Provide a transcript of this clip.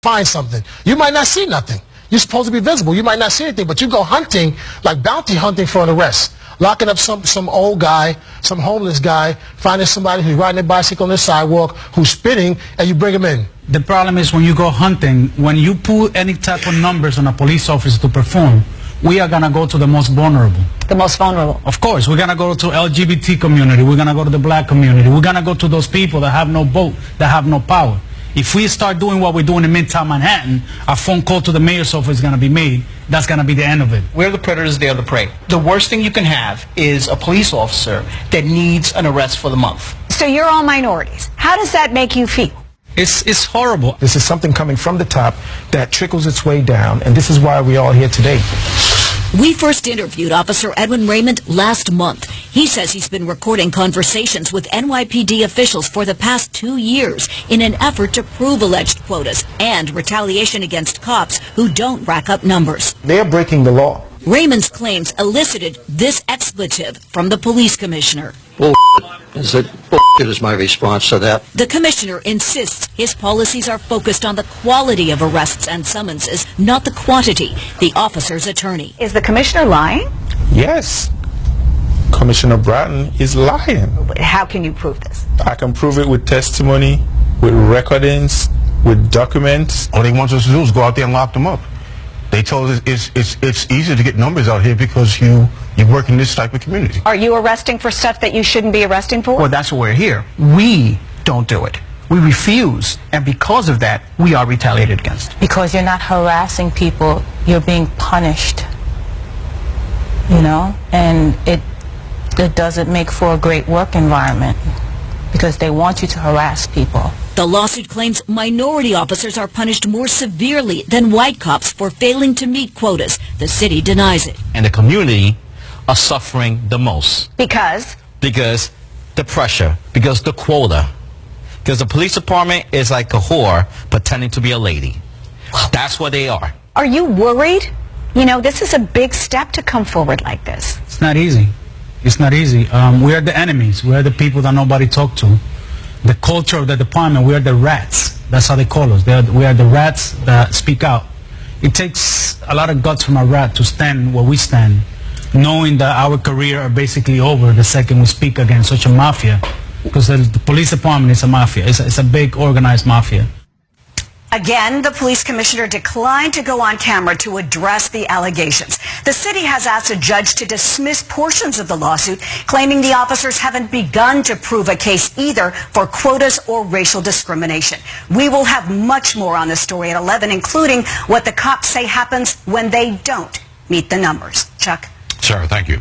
find something. You might not see nothing. You're supposed to be visible. You might not see anything, but you go hunting, like bounty hunting for an arrest. Locking up some old guy, some homeless guy, finding somebody who's riding their bicycle on the sidewalk, who's spitting, and you bring him in. The problem is when you go hunting, when you put any type of numbers on a police officer to perform, we are going to go to the most vulnerable. The most vulnerable? Of course. We're going to go to LGBT community. We're going to go to the black community. We're going to go to those people that have no vote, that have no power. If we start doing what we're doing in Midtown Manhattan, a phone call to the mayor's office is going to be made. That's going to be the end of it. We're the predators, they're the prey. The worst thing you can have is a police officer that needs an arrest for the month. So you're all minorities. How does that make you feel? It's horrible. This is something coming from the top that trickles its way down, and this is why we're all here today. We first interviewed Officer Edwin Raymond last month. He says he's been recording conversations with NYPD officials for the past 2 years in an effort to prove alleged quotas and retaliation against cops who don't rack up numbers. They're breaking the law. Raymond's claims elicited this expletive from the police commissioner. Bullshit is my response to that. The commissioner insists his policies are focused on the quality of arrests and summonses, not the quantity. The officer's attorney. Is the commissioner lying? Yes. Commissioner Bratton is lying. How can you prove this? I can prove it with testimony, with recordings, with documents. All they want us to do is go out there and lock them up. They told us it's easier to get numbers out here because you work in this type of community. Are you arresting for stuff that you shouldn't be arresting for? Well, that's why we're here. We don't do it. We refuse, and because of that, we are retaliated against. Because you're not harassing people, you're being punished. You know? And it doesn't make for a great work environment because they want you to harass people. The lawsuit claims minority officers are punished more severely than white cops for failing to meet quotas. The city denies it. And the community are suffering the most. Because? Because the pressure, because the quota. Because the police department is like a whore pretending to be a lady. That's what they are. Are you worried? You know, this is a big step to come forward like this. It's not easy. It's not easy. We are the enemies. We are the people that nobody talk to. The culture of the department, we are the rats. That's how they call us. We are the rats that speak out. It takes a lot of guts from a rat to stand where we stand, knowing that our career are basically over the second we speak against such a mafia. Because the police department is a mafia. It's a big organized mafia. Again, the police commissioner declined to go on camera to address the allegations. The city has asked a judge to dismiss portions of the lawsuit, claiming the officers haven't begun to prove a case either for quotas or racial discrimination. We will have much more on this story at 11, including what the cops say happens when they don't meet the numbers. Chuck? Sarah, thank you.